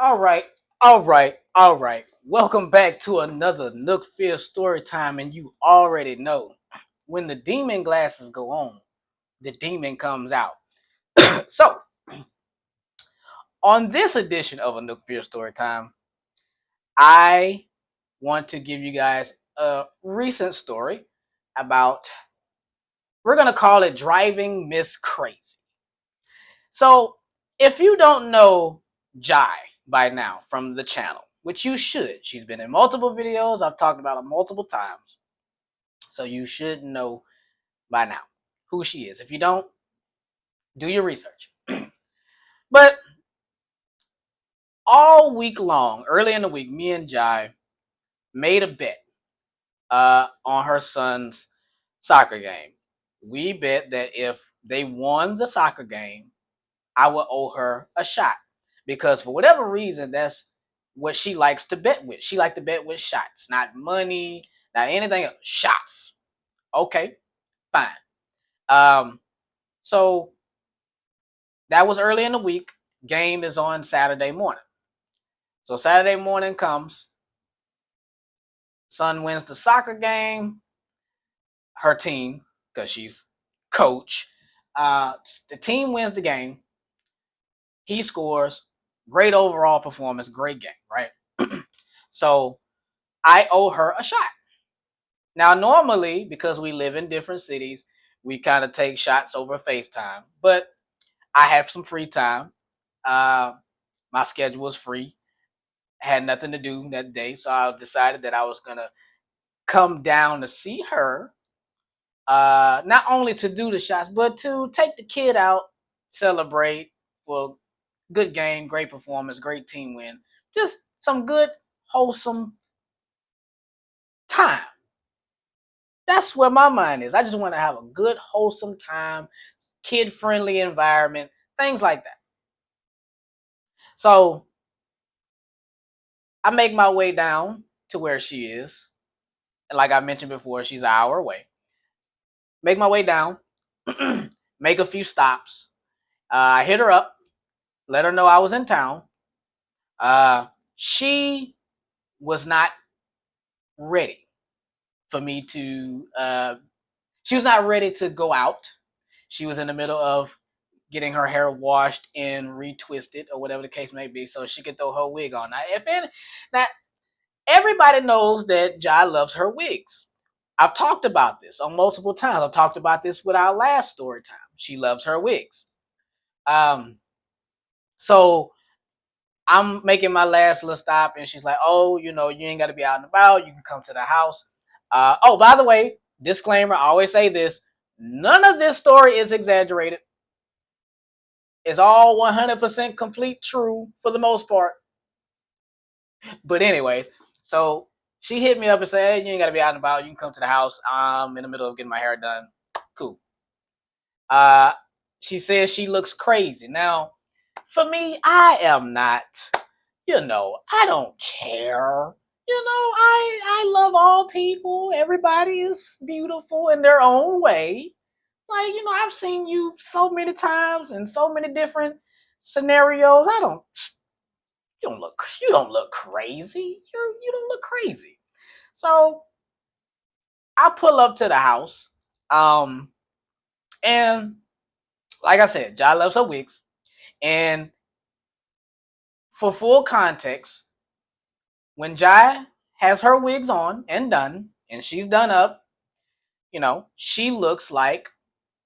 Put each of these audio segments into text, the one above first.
All right. Welcome back to another Nook Fear story time, and you already know when the demon glasses go on, the demon comes out. So, on this edition of a Nook Fear story time, I want to give you guys a recent story about, we're going to call it Driving Miss Crazy. So, if you don't know Jai by now from the channel, which you should, she's been in multiple videos. I've talked about her multiple times. So you should know by now who she is. If you don't, do your research. But all week long, early in the week, me and Jai made a bet on her son's soccer game. We bet that if they won the soccer game, I would owe her a shot. Because for whatever reason, that's what she likes to bet with. She likes to bet with shots, not money, not anything else. Shots. Okay, fine. Um, so that was early in the week. Game is on Saturday morning. So Saturday morning comes. Son wins the soccer game. Her team, because she's coach. The team wins the game. He scores. Great overall performance. Great game, right? So I owe her a shot. Now, normally, because we live in different cities, we kind of take shots over FaceTime. But I have some free time. Uh, my schedule was free. Had nothing to do that day, so I decided that I was gonna come down to see her. Not only to do the shots, but to take the kid out, celebrate. Well, good game, great performance, great team win. Just some good, wholesome time. That's where my mind is. I just want to have a good, wholesome time, kid friendly environment, things like that. So I make my way down to where she is. And like I mentioned before, she's an hour away. Make my way down, make a few stops. I hit her up, let her know I was in town. Uh, she was not ready for me to. She was not ready to go out. She was in the middle of getting her hair washed and retwisted, or whatever the case may be, so she could throw her wig on. Now everybody knows that Jai loves her wigs. I've talked about this on multiple times. I've talked about this with our last story time. She loves her wigs. Um, so I'm making my last little stop, and she's like, "Oh, you ain't got to be out and about. You can come to the house." Oh, by the way, disclaimer: I always say this: none of this story is exaggerated. It's all 100% complete true for the most part. But anyways, so she hit me up and said, "Hey, you ain't got to be out and about. You can come to the house. I'm in the middle of getting my hair done. Cool." Uh, she says she looks crazy. Now, for me, I am not. I don't care. I love all people. Everybody is beautiful in their own way. Like, I've seen you so many times in so many different scenarios. You don't look crazy. You don't look crazy. So I pull up to the house. Um, and like I said, Jai loves her wigs. And for full context, when Jai has her wigs on and done, and she's done up, she looks like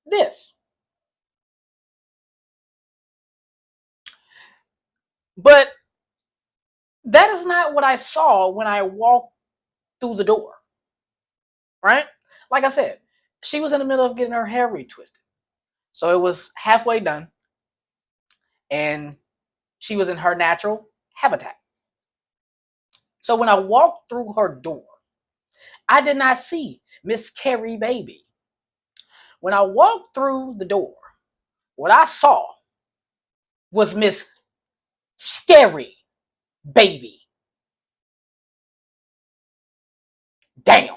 this. But that is not what I saw when I walked through the door, right? Like I said, she was in the middle of getting her hair retwisted. So it was halfway done, and she was in her natural habitat. So when I walked through her door, I did not see Miss Carrie Baby. When I walked through the door, what I saw was Miss Scary Baby. Damn.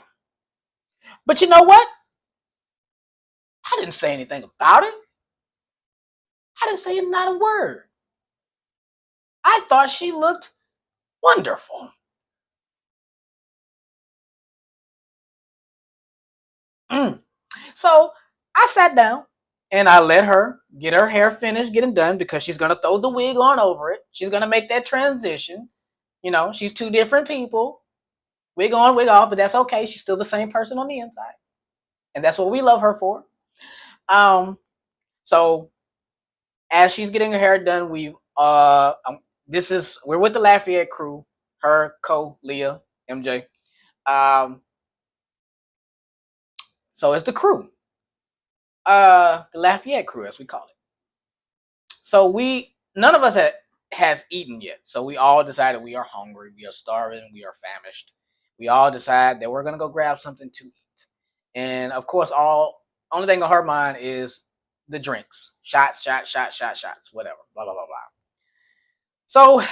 But you know what? I didn't say anything about it. I didn't say not a word. I thought she looked wonderful. Mm. So I sat down and I let her get her hair finished, getting done, because she's gonna throw the wig on over it. She's gonna make that transition. You know, she's two different people. Wig on, wig off, but that's okay. She's still the same person on the inside. And that's what we love her for. Um, so as she's getting her hair done, we're with the Lafayette crew, her, Co, Leah, MJ. Um, so it's the crew. The Lafayette crew, as we call it. So none of us has eaten yet. So we all decided we are hungry, we are starving, we are famished. We all decide that we're gonna go grab something to eat. And of course, only thing on her mind is the drinks. Shots, whatever. Blah blah blah blah. So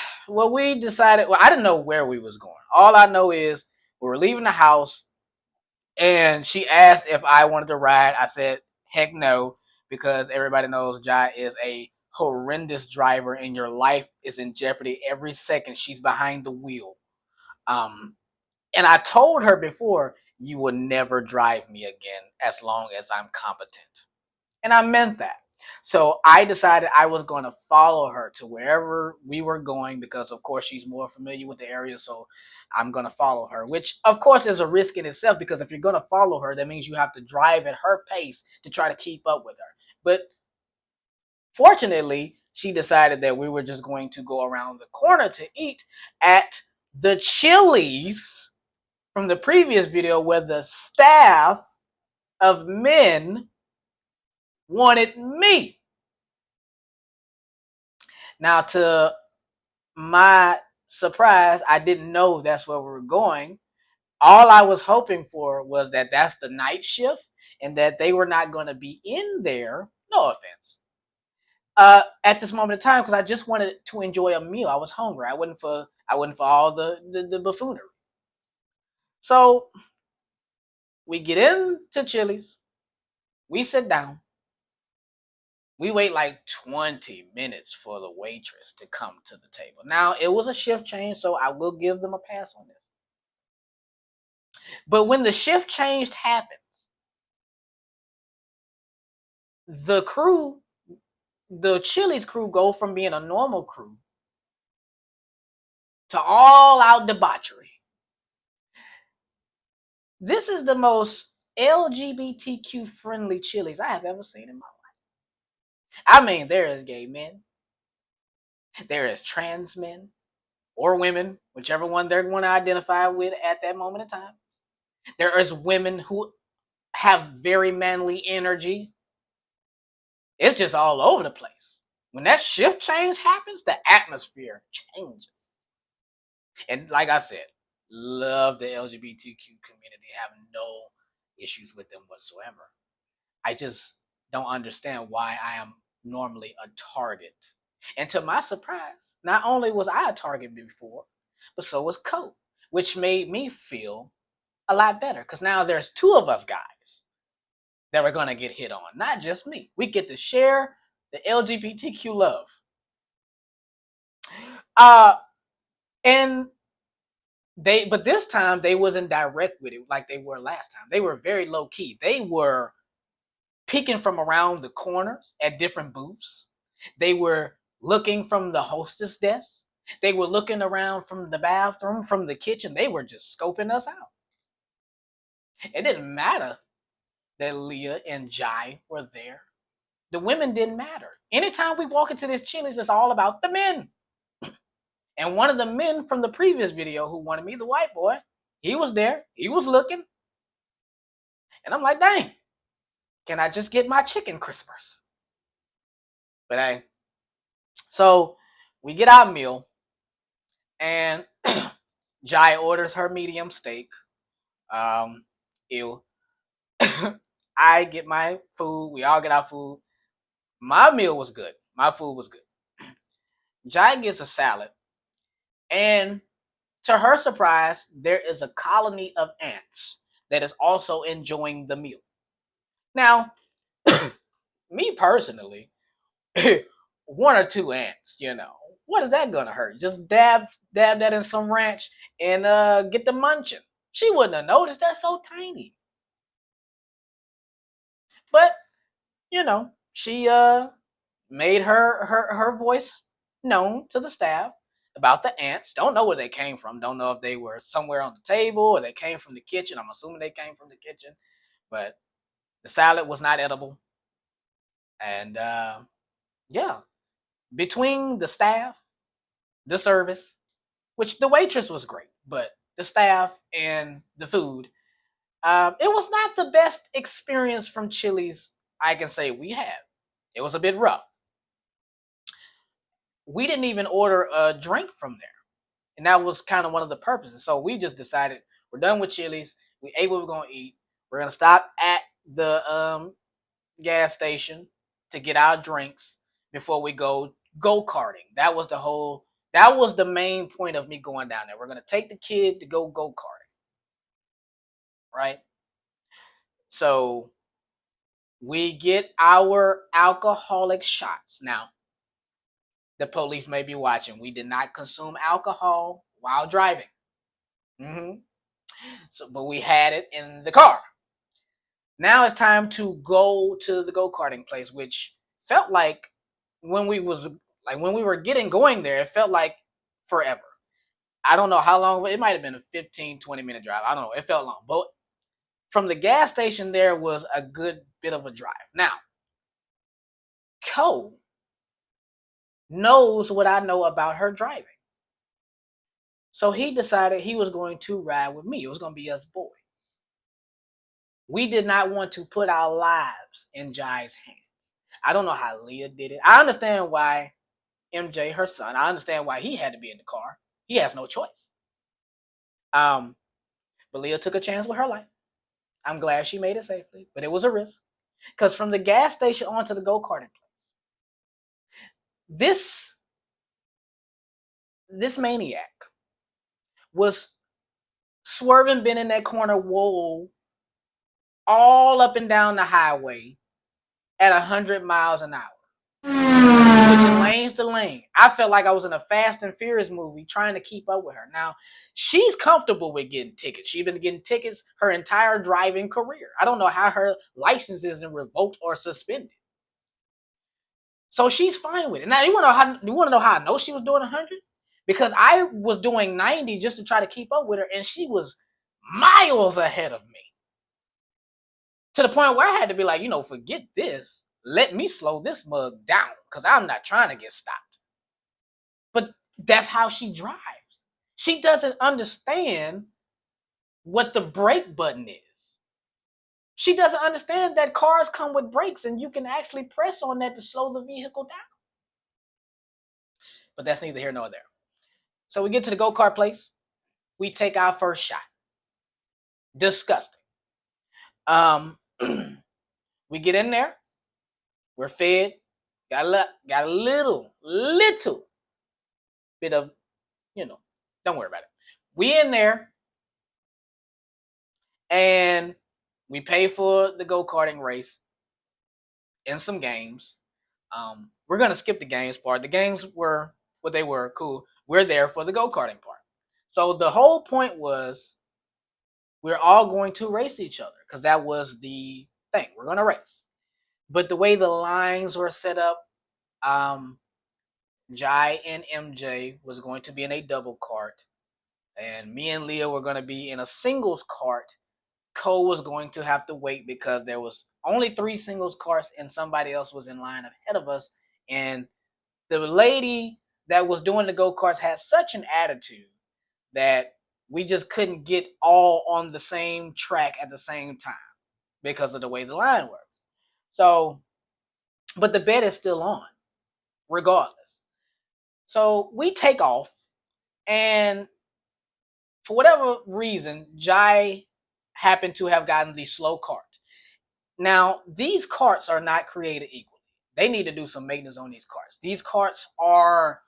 we decided, I didn't know where we was going. All I know is we were leaving the house and she asked if I wanted to ride. I said, heck no, because everybody knows Jai is a horrendous driver and your life is in jeopardy every second she's behind the wheel. Um, and I told her before, you will never drive me again as long as I'm competent. And I meant that. So I decided I was going to follow her to wherever we were going because, of course, she's more familiar with the area. So I'm going to follow her, which, of course, is a risk in itself because if you're going to follow her, that means you have to drive at her pace to try to keep up with her. But fortunately, she decided that we were just going to go around the corner to eat at the Chili's from the previous video where the staff of men wanted me. Now, to my surprise, I didn't know that's where we were going. All I was hoping for was that that's the night shift and that they were not going to be in there. No offense. At this moment in time, because I just wanted to enjoy a meal. I was hungry. I wasn't for all the buffoonery. So we get into Chili's. We sit down. We wait like 20 minutes for the waitress to come to the table. Now, it was a shift change, so I will give them a pass on this. But when the shift change happens, the crew, the Chili's crew, go from being a normal crew to all out debauchery. This is the most LGBTQ friendly Chili's I have ever seen in my life. I mean, there is gay men, there is trans men or women, whichever one they're going to identify with at that moment in time. There is women who have very manly energy. It's just all over the place. When that shift change happens, the atmosphere changes. And like I said, love the LGBTQ community, have no issues with them whatsoever. I just don't understand why I am normally a target. And to my surprise, not only was I a target before, but so was Cope, which made me feel a lot better because now there's two of us guys that are going to get hit on, not just me. We get to share the LGBTQ love. And but this time they wasn't direct with it like they were last time. They were very low key. They were peeking from around the corners at different booths. They were looking from the hostess desk. They were looking around from the bathroom, from the kitchen. They were just scoping us out. It didn't matter that Leah and Jai were there. The women didn't matter. Anytime we walk into this Chili's, it's all about the men. And one of the men from the previous video who wanted me, the white boy, he was there. He was looking. And I'm like, dang, can I just get my chicken crispers? But hey, so we get our meal and Jai orders her medium steak. Ew. I get my food. We all get our food. My meal was good. My food was good. Jai gets a salad. And to her surprise, there is a colony of ants that is also enjoying the meal. Now, me personally, one or two ants, What is that gonna hurt? Just dab that in some ranch and get the munching. She wouldn't have noticed. That's so tiny. But she made her voice known to the staff about the ants. Don't know where they came from. Don't know if they were somewhere on the table or they came from the kitchen. I'm assuming they came from the kitchen, but the salad was not edible. And yeah, between the staff, the service, which the waitress was great, but the staff and the food, it was not the best experience from Chili's I can say we had. It was a bit rough. We didn't even order a drink from there. And that was kind of one of the purposes. So we just decided we're done with Chili's. We ate what we're going to eat. We're going to stop at the gas station to get our drinks before we go-karting. That was the main point of me going down there. We're going to take the kid to go-karting. Right? So we get our alcoholic shots. Now, the police may be watching. We did not consume alcohol while driving. So, but we had it in the car. Now it's time to go to the go-karting place, which felt like when we were getting going there, it felt like forever. I don't know how long, it might have been a 15, 20-minute drive. I don't know. It felt long. But from the gas station there was a good bit of a drive. Now, Cole knows what I know about her driving. So he decided he was going to ride with me. It was going to be us boys. We did not want to put our lives in Jai's hands. I don't know how Leah did it. I understand why MJ, her son, I understand why he had to be in the car. He has no choice. But Leah took a chance with her life. I'm glad she made it safely, but it was a risk. Because from the gas station onto the go-karting place, this maniac was swerving, been in that corner, whoa, all up and down the highway at 100 miles an hour. Switching lanes to lane. I felt like I was in a Fast and Furious movie trying to keep up with her. Now, she's comfortable with getting tickets. She's been getting tickets her entire driving career. I don't know how her license isn't revoked or suspended. So she's fine with it. Now, you want to know how I know she was doing 100? Because I was doing 90 just to try to keep up with her, and she was miles ahead of me. To the point where I had to be like, forget this. Let me slow this mug down because I'm not trying to get stopped. But that's how she drives. She doesn't understand what the brake button is. She doesn't understand that cars come with brakes and you can actually press on that to slow the vehicle down. But that's neither here nor there. So we get to the go-kart place. We take our first shot. Disgusting. We get in there. We're fed. Got a little bit of, don't worry about it. We in there and we pay for the go-karting race and some games. We're going to skip the games part. The games were what they were, cool. We're there for the go-karting part. So the whole point was we're all going to race each other because that was the thing. We're going to race. But the way the lines were set up, Jai and MJ was going to be in a double kart. And me and Leah were going to be in a singles kart. Cole was going to have to wait because there was only 3 singles karts and somebody else was in line ahead of us. And the lady that was doing the go-karts had such an attitude that we just couldn't get all on the same track at the same time because of the way the line works. So, but the bet is still on, regardless. So we take off, and for whatever reason, Jai happened to have gotten the slow kart. Now, these karts are not created equally. They need to do some maintenance on these karts. These karts are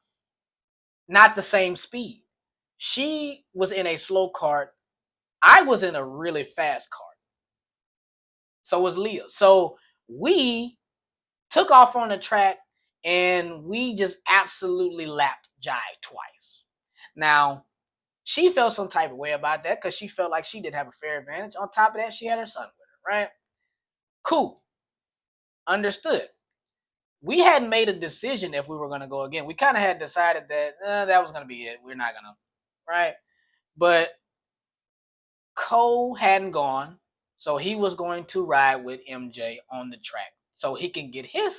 not the same speed. She was in a slow kart. I was in a really fast kart. So was Leah. So we took off on the track and we just absolutely lapped Jai twice. Now, she felt some type of way about that because she felt like she did have a fair advantage. On top of that, she had her son with her, right? Cool. Understood. We hadn't made a decision if we were going to go again. We kind of had decided that that was going to be it. We're not going to, right? But Cole hadn't gone, so he was going to ride with MJ on the track so he can get his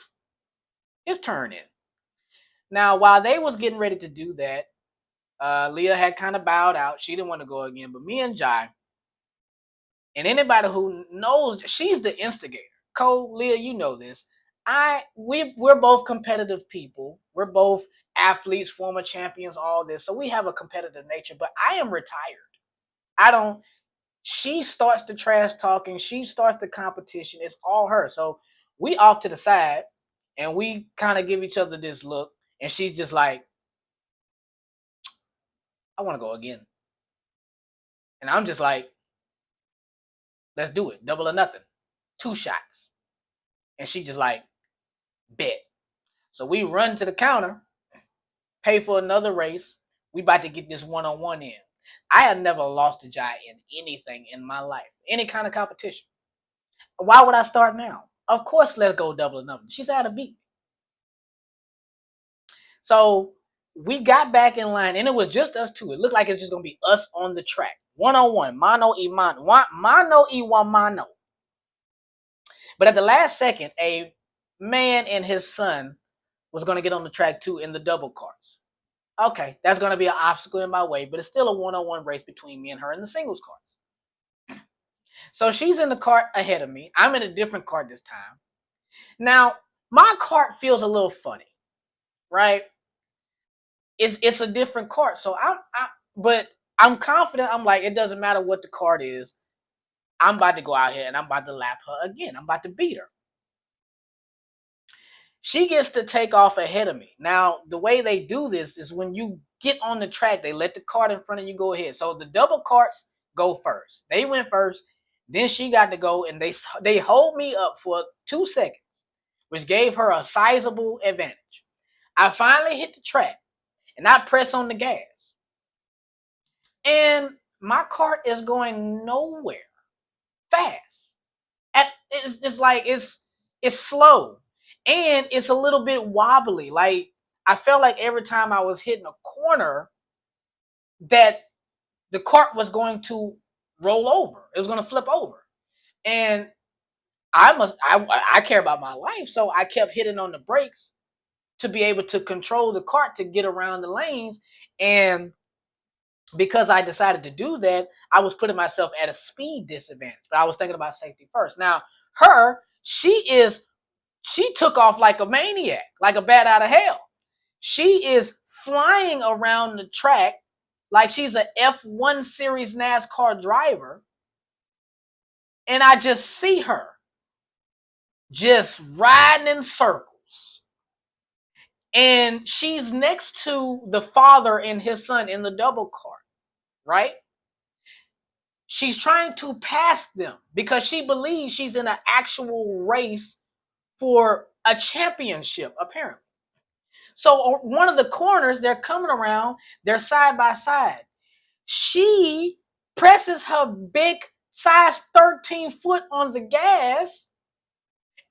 turn in. Now, while they was getting ready to do that, Leah had kind of bowed out. She didn't want to go again. But me and Jai, and anybody who knows, she's the instigator. Cole, Leah, you know this. We're both competitive people. We're both athletes, former champions, all this. So we have a competitive nature. But I am retired. I don't. She starts the trash talking. She starts the competition. It's all her. So we off to the side, and we kind of give each other this look. And she's just like, I want to go again. And I'm just like, let's do it. Double or nothing. 2 shots. And she just like, bet. So we run to the counter, pay for another race. We about to get this one-on-one in. I had never lost to Jai in anything in my life. Any kind of competition. Why would I start now? Of course, let's go double or nothing. She's out of beat. So we got back in line, and it was just us two. It looked like it's just going to be us on the track. One-on-one. Mano y mano. Mano y one mano. But at the last second, a man and his son was going to get on the track too in the double carts. Okay, that's going to be an obstacle in my way, but it's still a one-on-one race between me and her in the singles carts. So she's in the cart ahead of me. I'm in a different cart this time. Now, my cart feels a little funny, right? It's a different cart. So but I'm confident. I'm like, it doesn't matter what the cart is. I'm about to go out here and I'm about to lap her again. I'm about to beat her. She gets to take off ahead of me. Now, the way they do this is when you get on the track, they let the cart in front of you go ahead. So the double carts go first. They went first. Then she got to go, and they hold me up for 2 seconds, which gave her a sizable advantage. I finally hit the track, and I press on the gas. And my cart is going nowhere fast. It's like it's slow. And it's a little bit wobbly. Like, I felt like every time I was hitting a corner that the cart was going to roll over. It was going to flip over. And I care about my life, so I kept hitting on the brakes to be able to control the cart to get around the lanes. And because I decided to do that, I was putting myself at a speed disadvantage. But I was thinking about safety first. Now, she took off like a maniac, like a bat out of hell. She is flying around the track like she's an F1 series NASCAR driver. And I just see her just riding in circles. And she's next to the father and his son in the double cart, right? She's trying to pass them because she believes she's in an actual race for a championship, apparently. So one of the corners, they're coming around, they're side by side. She presses her big size 13 foot on the gas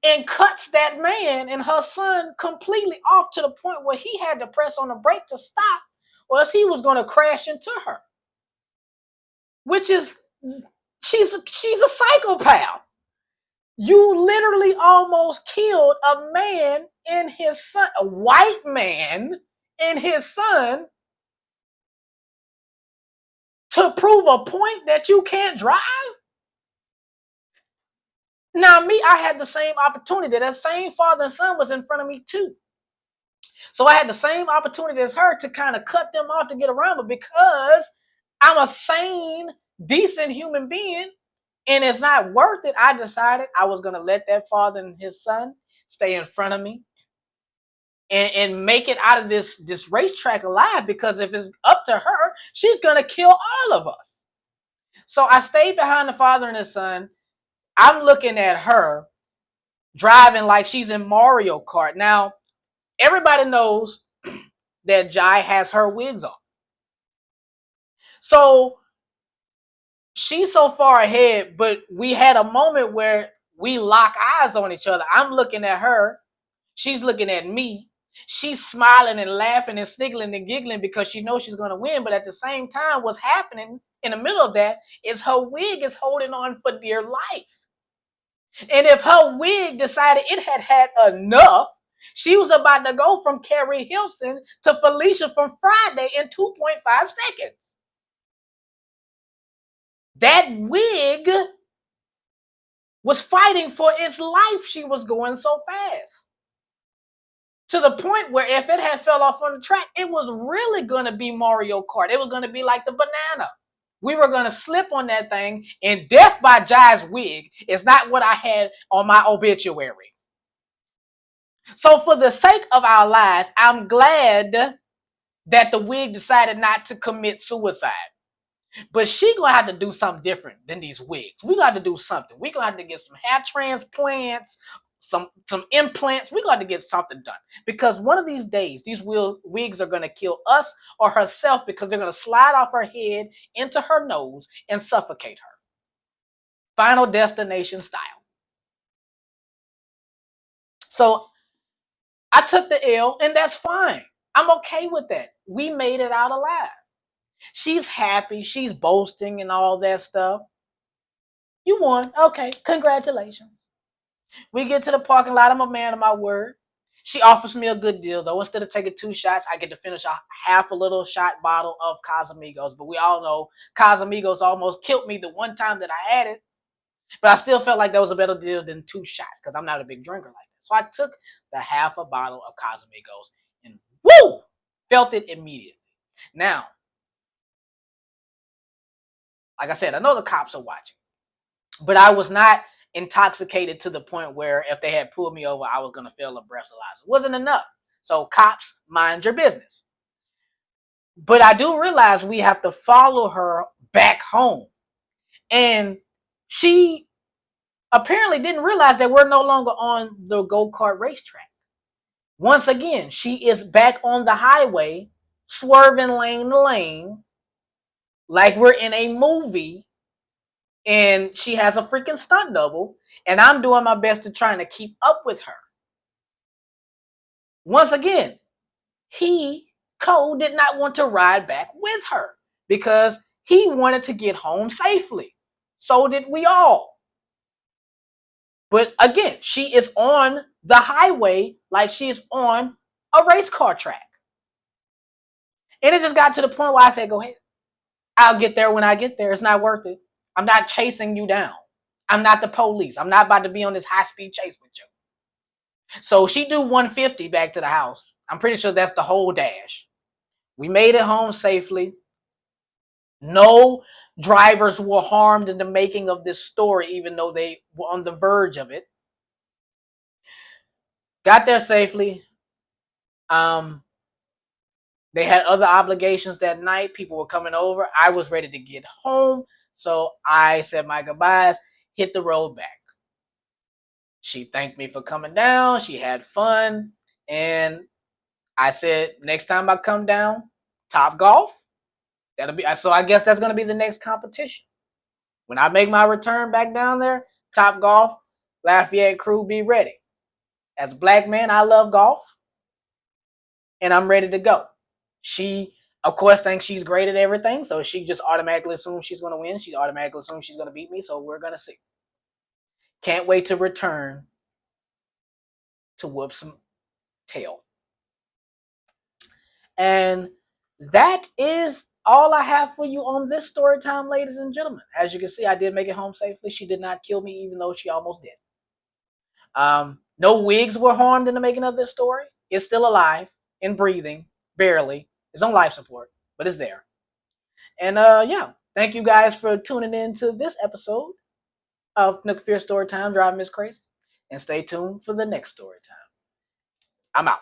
and cuts that man and her son completely off to the point where he had to press on the brake to stop, or else he was going to crash into her. Which is, she's a psychopath. You literally almost killed a man and his son, a white man and his son, to prove a point that you can't drive? Now, me, I had the same opportunity. That same father and son was in front of me too. So I had the same opportunity as her to kind of cut them off to get around. But because I'm a sane, decent human being, and it's not worth it, I decided I was going to let that father and his son stay in front of me and make it out of this racetrack alive, because if it's up to her, she's going to kill all of us. So I stayed behind the father and his son. I'm looking at her driving like she's in Mario Kart. Now, Everybody knows that Jai has her wigs on. So she's so far ahead, but we had a moment where we lock eyes on each other. I'm looking at her. She's looking at me. She's smiling and laughing and sniggling and giggling because she knows she's going to win. But at the same time, what's happening in the middle of that is her wig is holding on for dear life. And if her wig decided it had had enough, she was about to go from Carrie Hilson to Felicia from Friday in 2.5 seconds. That wig was fighting for its life. She was going so fast. To the point where if it had fell off on the track, it was really going to be Mario Kart. It was going to be like the banana. We were going to slip on that thing, and death by Jai's wig is not what I had on my obituary. So for the sake of our lives, I'm glad that the wig decided not to commit suicide. But she gonna have to do something different than these wigs. We gonna have to do something. We gonna have to get some hair transplants, some implants. We gonna have to get something done. Because one of these days, these wigs are gonna kill us or herself because they're gonna slide off her head into her nose and suffocate her. Final Destination style. So I took the L, and that's fine. I'm okay with that. We made it out alive. She's happy. She's boasting and all that stuff. You won. Okay, congratulations. We get to the parking lot. I'm a man of my word. She offers me a good deal, though. Instead of taking 2 shots, I get to finish half a little shot bottle of Casamigos. But we all know Casamigos almost killed me the one time that I had it. But I still felt like that was a better deal than 2 shots because I'm not a big drinker like that. So I took the half a bottle of Casamigos and woo! Felt it immediately. Now, like I said, I know the cops are watching. But I was not intoxicated to the point where if they had pulled me over, I was going to fail a breathalyzer. It wasn't enough. So cops, mind your business. But I do realize we have to follow her back home. And she apparently didn't realize that we're no longer on the go-kart racetrack. Once again, she is back on the highway, swerving lane to lane, like we're in a movie. And she has a freaking stunt double, and I'm doing my best to trying to keep up with her. Once again, Cole did not want to ride back with her because he wanted to get home safely. So did we all. But again, she is on the highway like she is on a race car track. And it just got to the point where I said, go ahead. I'll get there when I get there. It's not worth it. I'm not chasing you down. I'm not the police. I'm not about to be on this high-speed chase with you. So she do 150 back to the house. I'm pretty sure that's the whole dash. We made it home safely. No drivers were harmed in the making of this story, even though they were on the verge of it. Got there safely. They had other obligations that night. People were coming over. I was ready to get home. So I said my goodbyes, hit the road back. She thanked me for coming down. She had fun. And I said, next time I come down, Top Golf. So I guess that's going to be the next competition. When I make my return back down there, Top Golf, Lafayette crew, be ready. As a black man, I love golf. And I'm ready to go. She, of course, thinks she's great at everything. So she just automatically assumes she's going to win. She automatically assumes she's going to beat me. So we're going to see. Can't wait to return to whoop some tail. And that is all I have for you on this story time, ladies and gentlemen. As you can see, I did make it home safely. She did not kill me, even though she almost did. No wigs were harmed in the making of this story. It's still alive and breathing, barely. It's on life support, but it's there. And yeah, thank you guys for tuning in to this episode of Nook Fear Story Time, Driving Miss Crazy. And stay tuned for the next story time. I'm out.